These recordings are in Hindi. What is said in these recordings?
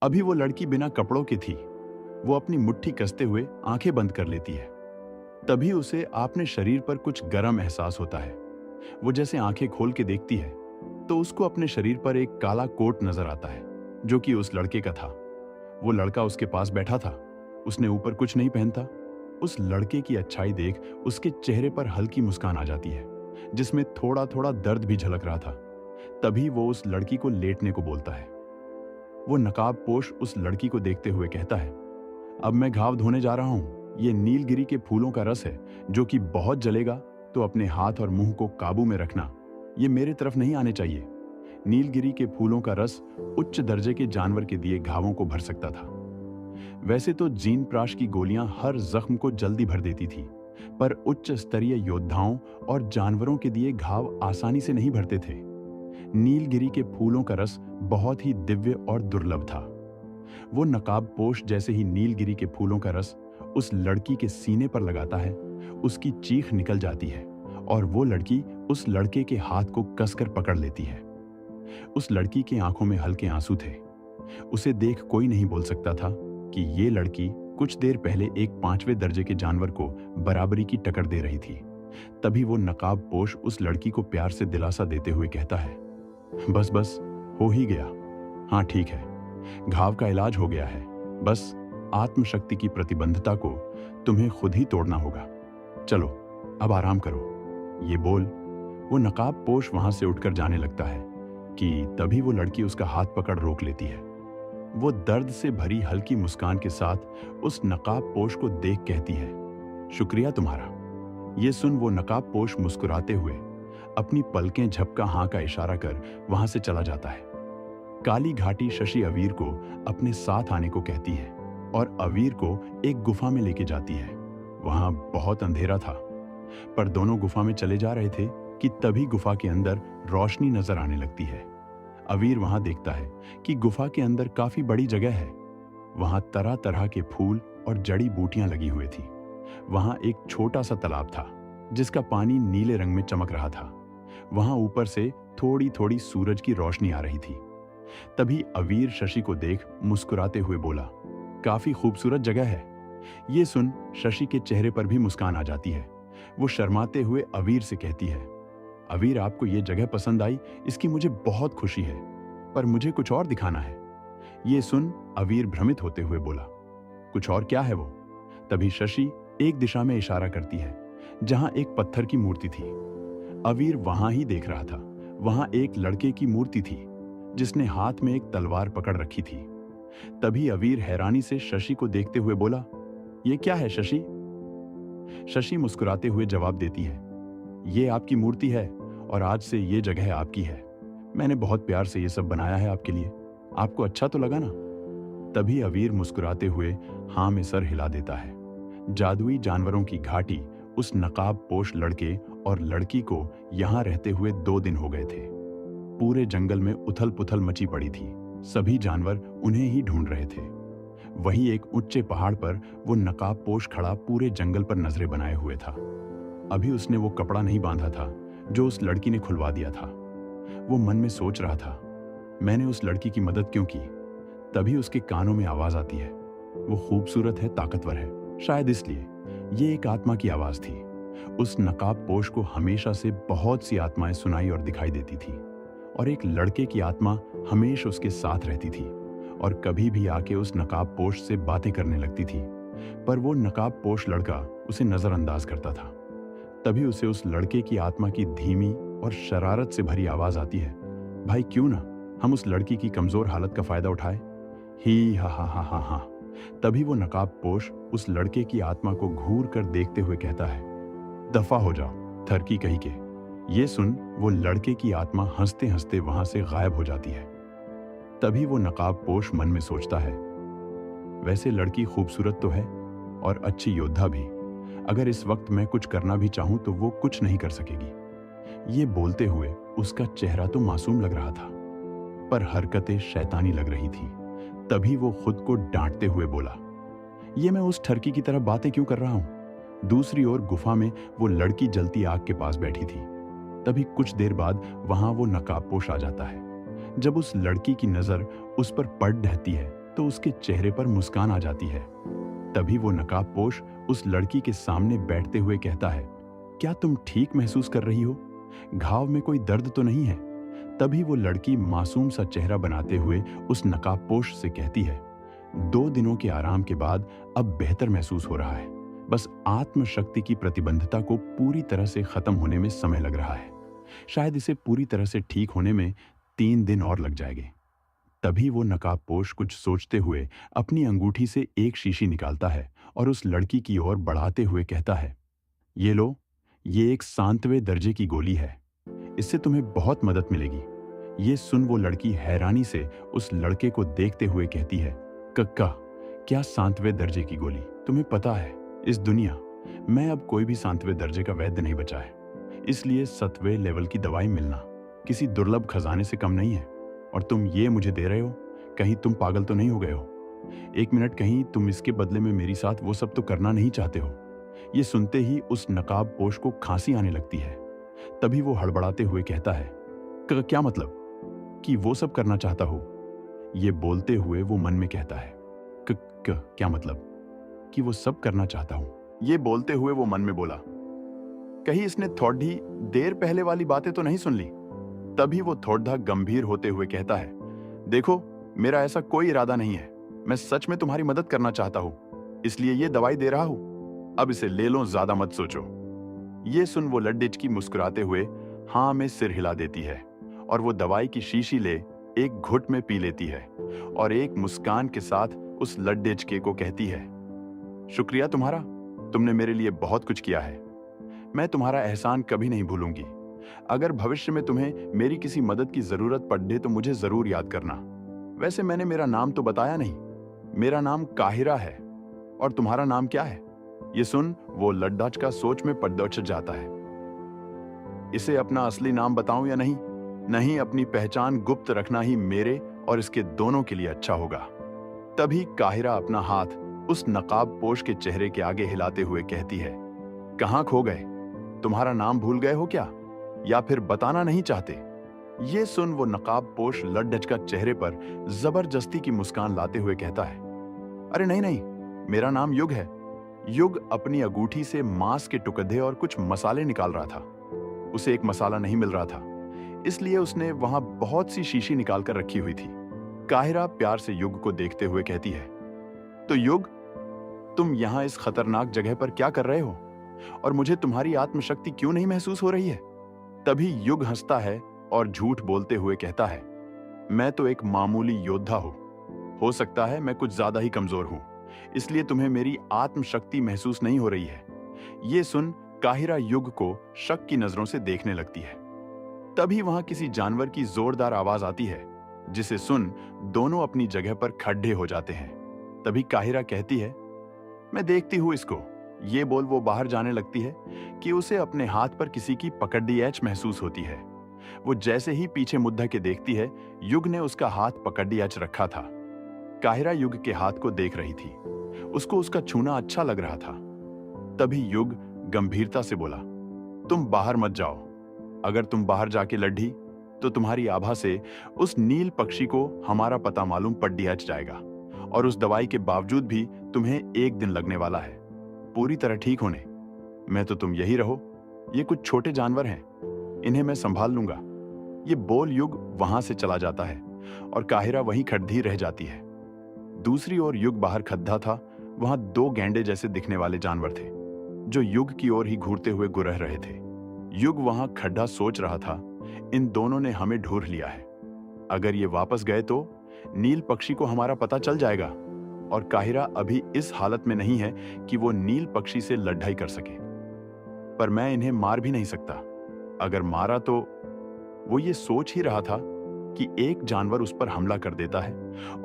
अभी वो लड़की बिना कपड़ों की थी। वो अपनी मुट्ठी कसते हुए आंखें बंद कर लेती है। तभी उसे अपने शरीर पर कुछ गर्म एहसास होता है। वो जैसे आंखें खोल के देखती है तो उसको अपने शरीर पर एक काला कोट नजर आता है, जो कि उस लड़के का था। वो लड़का उसके पास बैठा था। उसने ऊपर कुछ नहीं पहनता। उस लड़के की अच्छाई देख उसके चेहरे पर हल्की मुस्कान आ जाती है, जिसमें थोड़ा थोड़ा दर्द भी झलक रहा था। तभी वो उस लड़की को लेटने को बोलता है। वो नकाबपोश उस लड़की को देखते हुए कहता है, अब मैं घाव धोने जा रहा हूं। ये नीलगिरी के फूलों का रस है, जो कि बहुत जलेगा, तो अपने हाथ और मुंह को काबू में रखना। ये मेरे तरफ नहीं आने चाहिए। नीलगिरी के फूलों का रस उच्च दर्जे के जानवर के दिए घावों को भर सकता था। वैसे तो जीन प्राश की गोलियां हर जख्म को जल्दी भर देती थी, पर उच्च स्तरीय योद्धाओं और जानवरों के दिए घाव आसानी से नहीं भरते थे। नीलगिरी के फूलों का रस बहुत ही दिव्य और दुर्लभ था। वो नकाबपोश जैसे ही नीलगिरी के फूलों का रस उस लड़की के सीने पर लगाता है, उसकी चीख निकल जाती है और वो लड़की उस लड़के के हाथ को कसकर पकड़ लेती है। उस लड़की की आंखों में हल्के आंसू थे। उसे देख कोई नहीं बोल सकता था कि ये लड़की कुछ देर पहले एक 5वें दर्जे के जानवर को बराबरी की टक्कर दे रही थी। तभी वो नकाबपोश उस लड़की को प्यार से दिलासा देते हुए कहता है, बस बस, हो ही गया। हाँ ठीक है, घाव का इलाज हो गया है। बस आत्मशक्ति की प्रतिबद्धता को तुम्हें खुद ही तोड़ना होगा। चलो अब आराम करो। ये बोल वो नकाबपोश वहां से उठकर जाने लगता है कि तभी वो लड़की उसका हाथ पकड़ रोक लेती है। वो दर्द से भरी हल्की मुस्कान के साथ उस नकाबपोश को देख कहती है, शुक्रिया तुम्हारा। ये सुन वो नकाबपोश मुस्कुराते हुए अपनी पलकें झपका हाँ का इशारा कर वहां से चला जाता है। काली घाटी शशि अवीर को अपने साथ आने को कहती है और अवीर को एक गुफा में लेके जाती है। वहां बहुत अंधेरा था, पर दोनों गुफा में चले जा रहे थे कि तभी गुफा के अंदर रोशनी नजर आने लगती है। अवीर वहां देखता है कि गुफा के अंदर काफी बड़ी जगह है। वहां तरह तरह के फूल और जड़ी बूटियां लगी हुई थी। वहां एक छोटा सा तालाब था, जिसका पानी नीले रंग में चमक रहा था। वहां ऊपर से थोड़ी थोड़ी सूरज की रोशनी आ रही थी। तभी अवीर शशि को देख मुस्कुराते हुए बोला, काफी खूबसूरत जगह है। ये सुन शशि के चेहरे पर भी मुस्कान आ जाती है। वो शर्माते हुए अवीर से कहती है, अवीर आपको ये जगह पसंद आई, इसकी मुझे बहुत खुशी है, पर मुझे कुछ और दिखाना है। ये सुन अवीर भ्रमित होते हुए बोला, कुछ और क्या है वो? तभी शशि एक दिशा में इशारा करती है, जहां एक पत्थर की मूर्ति थी। अवीर वहां ही देख रहा था। वहां एक लड़के की मूर्ति थी, जिसने हाथ में एक तलवार पकड़ रखी थी। तभी अवीर हैरानी से शशि को देखते हुए बोला, ये क्या है शशि? शशि मुस्कुराते हुए जवाब देती है, ये आपकी मूर्ति है और आज से ये जगह आपकी है। मैंने बहुत प्यार से ये सब बनाया है आपके लिए। आपको अच्छा तो लगा ना? तभी अवीर मुस्कुराते हुए हाँ में सर हिला देता है। जादुई जानवरों की घाटी उस नकाबपोश लड़के और लड़की को यहां रहते हुए 2 दिन हो गए थे। पूरे जंगल में उथल पुथल मची पड़ी थी। सभी जानवर उन्हें ही ढूंढ रहे थे। वहीं एक ऊंचे पहाड़ पर वो नकाबपोश खड़ा पूरे जंगल पर नजरें बनाए हुए था। अभी उसने वो कपड़ा नहीं बांधा था जो उस लड़की ने खुलवा दिया था। वो मन में सोच रहा था, मैंने उस लड़की की मदद क्यों की? तभी उसके कानों में आवाज आती है, वो खूबसूरत है, ताकतवर है, शायद इसलिए। ये एक आत्मा की आवाज थी। उस नकाबपोश को हमेशा से बहुत सी आत्माएं सुनाई और दिखाई देती थी, और एक लड़के की आत्मा हमेशा उसके साथ रहती थी और कभी भी आके उस नकाबपोश से बातें करने लगती थी। पर वो नकाबपोश लड़का उसे नजरअंदाज करता था। तभी उसे उस लड़के की आत्मा की धीमी और शरारत से भरी आवाज आती है, भाई क्यों ना हम उस लड़की की कमजोर हालत का फायदा उठाए? ही हा हा हा हा हा। तभी वो नकाबपोश उस लड़के की आत्मा को घूर कर देखते हुए कहता है, दफा हो जाओ थरकी कहीं के। ये सुन वो लड़के की आत्मा हंसते हंसते वहां से गायब हो जाती है। तभी वो नकाबपोश मन में सोचता है, वैसे लड़की खूबसूरत तो है और अच्छी योद्धा भी। अगर इस वक्त मैं कुछ करना भी चाहूं तो वो कुछ नहीं कर सकेगी। ये बोलते हुए उसका चेहरा तो मासूम लग रहा था, पर हरकतें शैतानी लग रही थी। तभी वो खुद को डांटते हुए बोला, ये मैं उस ठरकी की तरह बातें क्यों कर रहा हूं? दूसरी ओर गुफा में वो लड़की जलती आग के पास बैठी थी। तभी कुछ देर बाद वहां वो नकाबपोश आ जाता है। जब उस लड़की की नजर उस पर पड़ रहती है तो उसके चेहरे पर मुस्कान आ जाती है। तभी वो नकाबपोश उस लड़की के सामने बैठते हुए कहता है, क्या तुम ठीक महसूस कर रही हो? घाव में कोई दर्द तो नहीं है? तभी वो लड़की मासूम सा चेहरा बनाते हुए उस नकाबपोश से कहती है, 2 दिनों के आराम के बाद अब बेहतर महसूस हो रहा है। बस आत्मशक्ति की प्रतिबंधता को पूरी तरह से खत्म होने में समय लग रहा है। शायद इसे पूरी तरह से ठीक होने में 3 दिन और लग जाएंगे। तभी वो नकाबपोश कुछ सोचते हुए अपनी अंगूठी से एक शीशी निकालता है और उस लड़की की ओर बढ़ाते हुए कहता है, ये लो, ये एक 7वें दर्जे की गोली है। इससे तुम्हें बहुत मदद मिलेगी। ये सुन वो लड़की हैरानी से उस लड़के को देखते हुए कहती है, कक्का, क्या 7वें दर्जे की गोली? तुम्हें पता है, इस दुनिया में अब कोई भी 7वें दर्जे का वैद्य नहीं बचा है। इसलिए 7वें लेवल की दवाई मिलना किसी दुर्लभ खजाने से कम नहीं है। और तुम ये मुझे दे रहे हो, कहीं तुम पागल तो नहीं हो गए हो? 1 मिनट, कहीं तुम इसके बदले में मेरे साथ वो सब तो करना नहीं चाहते हो? ये सुनते ही उस नकाबपोश को खांसी आने लगती है। तभी वो हड़बड़ाते हुए कहता है, क्या मतलब कि वो सब करना चाहता हो? ये बोलते हुए वो मन में कहता है, क्या मतलब कि वो सब करना चाहता हूं? ये बोलते हुए वो मन में बोला, कहीं इसने थोड़ी देर पहले वाली बातें तो नहीं सुन ली? तभी वो थोड़ा गंभीर होते हुए कहता है, देखो, मेरा ऐसा कोई इरादा नहीं है। मैं सच में तुम्हारी मदद करना चाहता हूं, इसलिए ये दवाई दे रहा हूं। अब इसे ले लो, ज्यादा मत सोचो। ये सुन वो लड्डिचकी मुस्कुराते हुए हाँ में सिर हिला देती है और वो दवाई की शीशी ले एक घुट में पी लेती है और एक मुस्कान के साथ उस लड्डिचके को कहती है, शुक्रिया तुम्हारा, तुमने मेरे लिए बहुत कुछ किया है। मैं तुम्हारा एहसान कभी नहीं भूलूंगी। अगर भविष्य में तुम्हें मेरी किसी मदद की जरूरत पड़े तो मुझे जरूर याद करना। वैसे मैंने मेरा नाम तो बताया नहीं। मेरा नाम काहिरा है। और तुम्हारा नाम क्या है? ये सुन वो लड्डाच का सोच में पड़ जाता है। इसे अपना असली नाम बताऊं या नहीं? नहीं, अपनी पहचान गुप्त रखना ही मेरे और इसके दोनों के लिए अच्छा होगा। तभी काहिरा अपना हाथ उस नकाबपोश के चेहरे के आगे हिलाते हुए कहती है, कहां खो गए? तुम्हारा नाम भूल गए हो क्या? या फिर बताना नहीं चाहते? ये सुन वो नकाबपोश लड्डच का चेहरे पर जबरदस्ती की मुस्कान लाते हुए कहता है, अरे नहीं नहीं, मेरा नाम युग है। युग अपनी अंगूठी से मांस के टुकड़े और कुछ मसाले निकाल रहा था। उसे एक मसाला नहीं मिल रहा था, इसलिए उसने वहां बहुत सी शीशी निकाल कर रखी हुई थी। काहिरा प्यार से युग को देखते हुए कहती है, तो युग, तुम यहां इस खतरनाक जगह पर क्या कर रहे हो? और मुझे तुम्हारी आत्मशक्ति क्यों नहीं महसूस हो रही है? तभी युग हंसता है और झूठ बोलते हुए कहता है, मैं तो एक मामूली योद्धा हूं। हो सकता है मैं कुछ ज्यादा ही कमजोर हूं, इसलिए तुम्हें मेरी आत्मशक्ति महसूस नहीं हो रही है। ये सुन काहिरा युग को शक की नजरों से देखने लगती है। तभी वहां किसी जानवर की जोरदार आवाज आती है, जिसे सुन दोनों अपनी जगह पर खड़े हो जाते हैं। तभी काहिरा कहती है, मैं देखती हूं इसको। ये बोल वो बाहर जाने लगती है कि उसे अपने हाथ पर किसी की पकड़ी एच महसूस होती है। वो जैसे ही पीछे मुद्दा के देखती है, युग ने उसका हाथ पकड़ी एच रखा था। काहिरा युग के हाथ को देख रही थी। उसको उसका छूना अच्छा लग रहा था। तभी युग गंभीरता से बोला, तुम बाहर मत जाओ। अगर तुम बाहर जाके लड़ी तो तुम्हारी आभा से उस नील पक्षी को हमारा पता मालूम पड़ जाएगा और उस दवाई के बावजूद भी तुम्हें 1 दिन लगने वाला है पूरी तरह ठीक होने। मैं तो तुम यही रहो। ये कुछ छोटे जानवर हैं, इन्हें मैं संभाल लूंगा। ये बोल युग वहां से चला जाता है और काहिरा वहीं खड़ी रह जाती है। दूसरी ओर युग बाहर खड्डा था। वहां 2 गैंडे जैसे दिखने वाले जानवर थे जो युग की ओर ही घूरते हुए गुरह रहे थे। युग वहां खड्डा सोच रहा था, इन दोनों ने हमें ढूंढ लिया है। अगर ये वापस गए तो नील पक्षी को हमारा पता चल जाएगा और काहिरा अभी इस हालत में नहीं है कि वो नील पक्षी से लड़ाई कर सके। पर मैं इन्हें मार भी नहीं सकता। अगर मारा तो वो ये सोच ही रहा था कि एक जानवर उस पर हमला कर देता है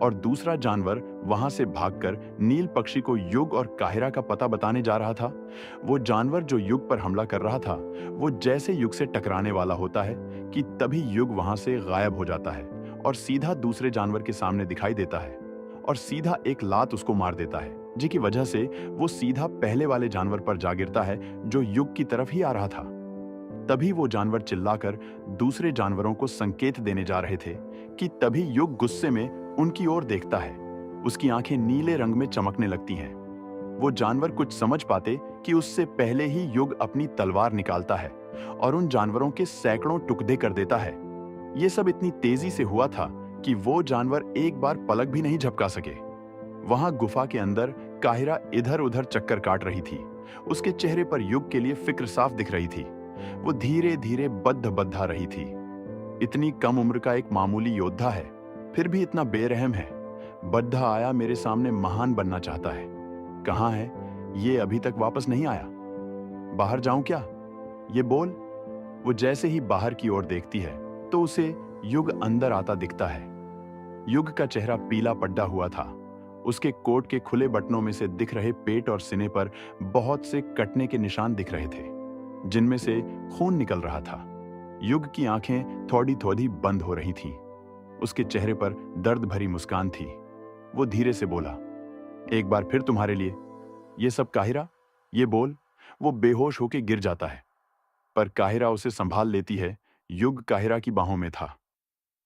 और दूसरा जानवर वहां से भागकर नील पक्षी को युग और काहिरा का पता बताने जा रहा था। वो जानवर जो युग पर हमला कर रहा था, वो जैसे युग से टकराने वाला होता है कि तभी युग वहां से गायब हो जाता है और सीधा दूसरे जानवर के सामने दिखाई देता है और सीधा एक लात उसको मार देता है, जिसकी वजह से वो सीधा पहले वाले जानवर पर जा गिरता है जो युग की तरफ ही आ रहा था। तभी वो जानवर चिल्लाकर दूसरे जानवरों को संकेत देने जा रहे थे कि तभी युग गुस्से में उनकी ओर देखता है। उसकी आंखें नीले रंग में चमकने लगती हैं। वो जानवर कुछ समझ पाते कि उससे पहले ही युग अपनी तलवार निकालता है और उन जानवरों के सैकड़ों टुकड़े कर देता है। ये सब इतनी तेजी से हुआ था कि वो जानवर एक बार पलक भी नहीं झपका सके। वहां गुफा के अंदर काहिरा इधर उधर चक्कर काट रही थी। उसके चेहरे पर युग के लिए फिक्र साफ दिख रही थी। वो धीरे धीरे बद्धा रही थी। इतनी कम उम्र का एक मामूली योद्धा है, फिर भी इतना बेरहम है। बद्धा आया मेरे सामने महान बनना चाहता है। कहाँ है ये, अभी तक वापस नहीं आया। बाहर जाऊं क्या, ये बोल। वो जैसे ही बाहर की ओर देखती है तो उसे युग अंदर आता दिखता है। युग का चेहरा पीला पड्डा हुआ था। उसके कोट के खुले बटनों में से दिख रहे पेट और सीने पर बहुत से कटने के निशान दिख रहे थे, जिनमें से खून निकल रहा था। युग की आंखें थोड़ी थोड़ी बंद हो रही थीं। उसके चेहरे पर दर्द भरी मुस्कान थी। वो धीरे से बोला, एक बार फिर तुम्हारे लिए। ये सब काहिरा, ये बोल। वो बेहोश होकर गिर जाता है, पर काहिरा उसे संभाल लेती है। युग काहिरा की बाहों में था।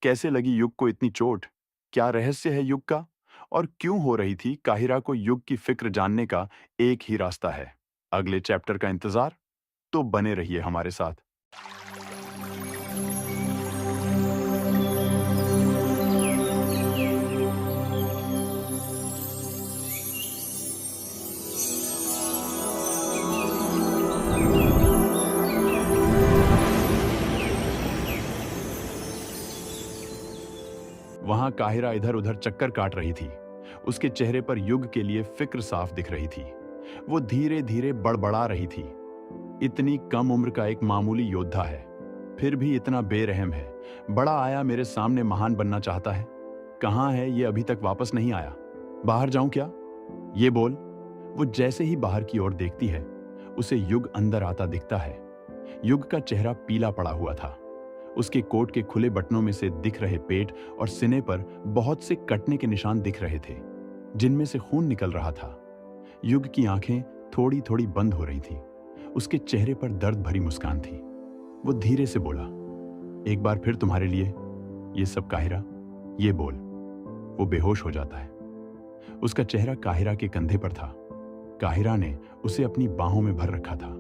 कैसे लगी युग को इतनी चोट? क्या रहस्य है युग का? और क्यों हो रही थी काहिरा को युग की फिक्र? जानने का एक ही रास्ता है। अगले चैप्टर का इंतजार, तो बने रहिए हमारे साथ। वहां काहिरा इधर उधर चक्कर काट रही थी। उसके चेहरे पर युग के लिए फिक्र साफ दिख रही थी। वो धीरे धीरे बड़बड़ा रही थी। इतनी कम उम्र का एक मामूली योद्धा है, फिर भी इतना बेरहम है। बड़ा आया मेरे सामने महान बनना चाहता है। कहाँ है ये, अभी तक वापस नहीं आया। बाहर जाऊं क्या, ये बोल। वो जैसे ही बाहर की ओर देखती है उसे युग अंदर आता दिखता है। युग का चेहरा पीला पड़ा हुआ था। उसके कोट के खुले बटनों में से दिख रहे पेट और सीने पर बहुत से कटने के निशान दिख रहे थे, जिनमें से खून निकल रहा था। युग की आंखें थोड़ी थोड़ी बंद हो रही थी। उसके चेहरे पर दर्द भरी मुस्कान थी। वो धीरे से बोला, एक बार फिर तुम्हारे लिए। ये सब काहिरा, ये बोल। वो बेहोश हो जाता है। उसका चेहरा काहिरा के कंधे पर था। काहिरा ने उसे अपनी बाहों में भर रखा था।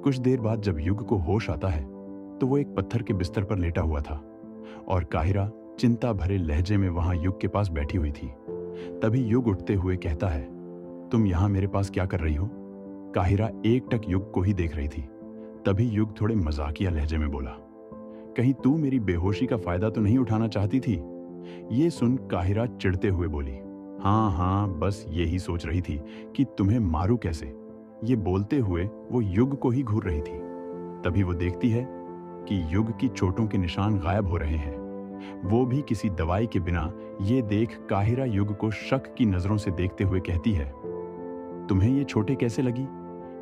कुछ देर बाद जब युग को होश आता है तो वो एक पत्थर के बिस्तर पर लेटा हुआ था और काहिरा चिंता भरे लहजे में वहां युग के पास बैठी हुई थी। तभी युग उठते हुए कहता है, तुम यहां मेरे पास क्या कर रही हो? काहिरा एकटक युग को ही देख रही थी। तभी युग थोड़े मजाकिया लहजे में बोला, कहीं तू मेरी बेहोशी का फायदा तो नहीं उठाना चाहती थी? ये सुन काहिरा चिढ़ते हुए बोली, हाँ, बस यही सोच रही थी कि तुम्हें मारूं कैसे। ये बोलते हुए वो युग को ही घूर रही थी। तभी वो देखती है कि युग की चोटों के निशान गायब हो रहे हैं, वो भी किसी दवाई के बिना। ये देख काहिरा युग को शक की नजरों से देखते हुए कहती है, तुम्हें ये छोटे कैसे लगी?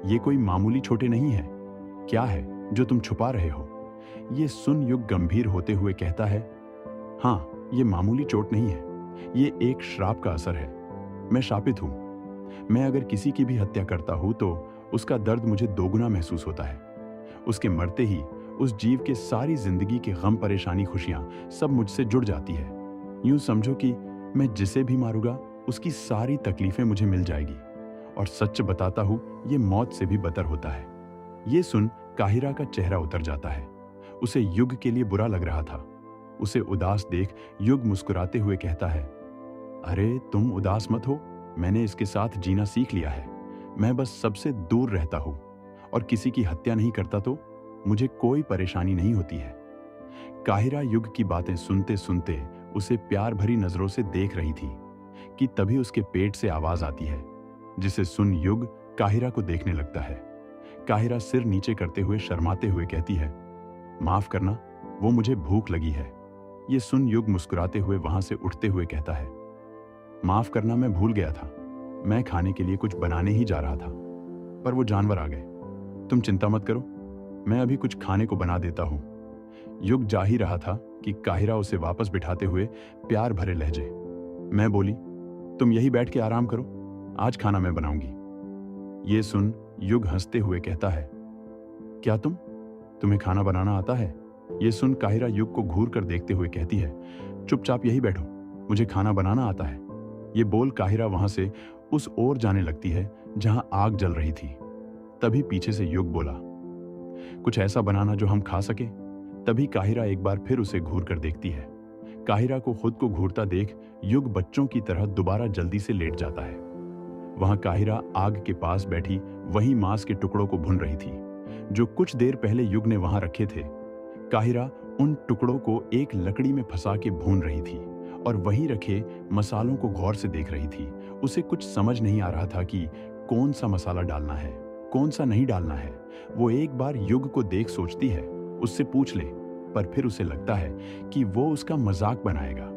ये कोई मामूली छोटे नहीं है। क्या है जो तुम छुपा रहे हो? ये सुन युग गंभीर होते हुए कहता है, हाँ, ये मामूली चोट नहीं है। ये एक श्राप का असर है। मैं शापित हूं। मैं अगर किसी की भी हत्या करता हूं तो उसका दर्द मुझे दोगुना महसूस होता है। उसके मरते ही उस जीव के सारी जिंदगी के गम, परेशानी, खुशियां सब मुझसे जुड़ जाती है। यूं समझो कि मैं जिसे भी मारूंगा उसकी सारी तकलीफें मुझे मिल जाएगी। और सच बताता हूं, ये मौत से भी बदतर होता है। ये सुन काहिरा का चेहरा उतर जाता है। उसे युग के लिए बुरा लग रहा था। उसे उदास देख युग मुस्कुराते हुए कहता है, अरे तुम उदास मत हो। मैंने इसके साथ जीना सीख लिया है। मैं बस सबसे दूर रहता हूं और किसी की हत्या नहीं करता तो मुझे कोई परेशानी नहीं होती है। काहिरा युग की बातें सुनते सुनते उसे प्यार भरी नजरों से देख रही थी कि तभी उसके पेट से आवाज आती है, जिसे सुन युग काहिरा को देखने लगता है। काहिरा सिर नीचे करते हुए शर्माते हुए कहती है, माफ करना, वो मुझे भूख लगी है। ये सुन युग मुस्कुराते हुए वहां से उठते हुए कहता है, माफ करना, मैं भूल गया था। मैं खाने के लिए कुछ बनाने ही जा रहा था, पर वो जानवर आ गए। तुम चिंता मत करो, मैं अभी कुछ खाने को बना देता हूं। युग जा ही रहा था कि काहिरा उसे वापस बिठाते हुए प्यार भरे लहजे, मैं बोली, तुम यही बैठ के आराम करो, आज खाना मैं बनाऊंगी। ये सुन युग हंसते हुए कहता है, क्या तुम्हें खाना बनाना आता है? ये सुन काहिरा युग को घूर कर देखते हुए कहती है, चुपचाप यही बैठो, मुझे खाना बनाना आता है। ये बोल काहिरा वहां से उस ओर जाने लगती है जहां आग जल रही थी। तभी पीछे से युग बोला, कुछ ऐसा बनाना जो हम खा सके। तभी काहिरा एक बार फिर उसे घूर कर देखती है। काहिरा को खुद को घूरता देख युग बच्चों की तरह दोबारा जल्दी से लेट जाता है। वहां काहिरा आग के पास बैठी वही मांस के टुकड़ों को भून रही थी जो कुछ देर पहले युग ने वहां रखे थे। काहिरा उन टुकड़ों को एक लकड़ी में फंसा के भून रही थी और वहीं रखे मसालों को गौर से देख रही थी। उसे कुछ समझ नहीं आ रहा था कि कौन सा मसाला डालना है, कौन सा नहीं डालना है। वो एक बार युग को देख सोचती है उससे पूछ ले, पर फिर उसे लगता है कि वो उसका मजाक बनाएगा,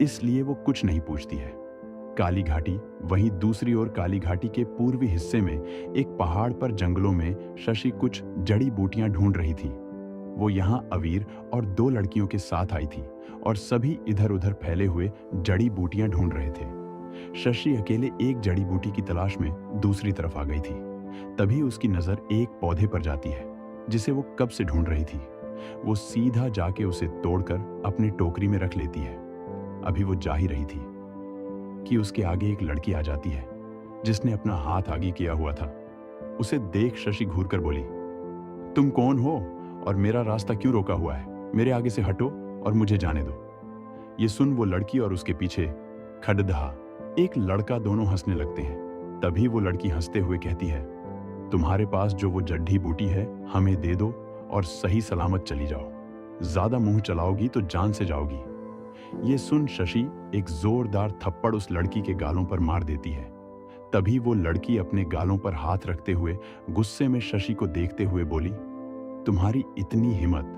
इसलिए वो कुछ नहीं पूछती है। काली घाटी, वहीं दूसरी ओर काली घाटी के पूर्वी हिस्से में एक पहाड़ पर जंगलों में शशि कुछ जड़ी बूटियां ढूंढ रही थी। वो यहाँ अवीर और 2 लड़कियों के साथ आई थी और सभी इधर उधर फैले हुए जड़ी बूटियां ढूंढ रहे थे। शशि अकेले एक जड़ी बूटी की तलाश में दूसरी तरफ आ गई थी। तभी उसकी नजर एक पौधे पर जाती है जिसे वो कब से ढूंढ रही थी। वो सीधा जाके उसे तोड़कर अपनी टोकरी में रख लेती है। अभी वो जा ही रही थी कि उसके आगे एक लड़की आ जाती है जिसने अपना हाथ आगे किया हुआ था। उसे देख शशि घूर कर बोली, तुम कौन हो और मेरा रास्ता क्यों रोका हुआ है? मेरे आगे से हटो और मुझे जाने दो। ये सुन वो लड़की और उसके पीछे खडदहा एक लड़का दोनों हंसने लगते हैं। तभी वो लड़की हंसते हुए कहती है, तुम्हारे पास जो वो जड्ढी बूटी है हमें दे दो और सही सलामत चली जाओ। ज्यादा मुंह चलाओगी तो जान से जाओगी। ये सुन शशि एक जोरदार थप्पड़ उस लड़की के गालों पर मार देती है। तभी वो लड़की अपने गालों पर हाथ रखते हुए गुस्से में शशि को देखते हुए बोली, तुम्हारी इतनी हिम्मत,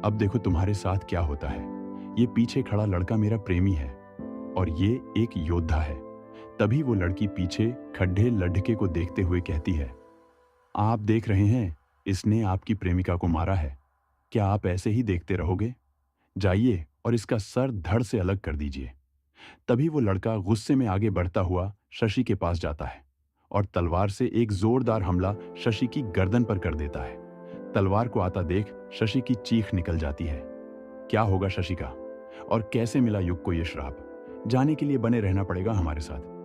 अब देखो तुम्हारे साथ क्या होता है। ये पीछे खड़ा लड़का मेरा प्रेमी है और ये एक योद्धा है। तभी वो लड़की पीछे खड्डे लड्ढके को देखते हुए कहती है, आप देख रहे हैं इसने आपकी प्रेमिका को मारा है। क्या आप ऐसे ही देखते रहोगे? जाइए और इसका सर धड़ से अलग कर दीजिए। तभी वो लड़का गुस्से में आगे बढ़ता हुआ शशि के पास जाता है और तलवार से एक जोरदार हमला शशि की गर्दन पर कर देता है। तलवार को आता देख शशि की चीख निकल जाती है। क्या होगा शशि का और कैसे मिला युग को ये श्राप, जानने के लिए बने रहना पड़ेगा हमारे साथ।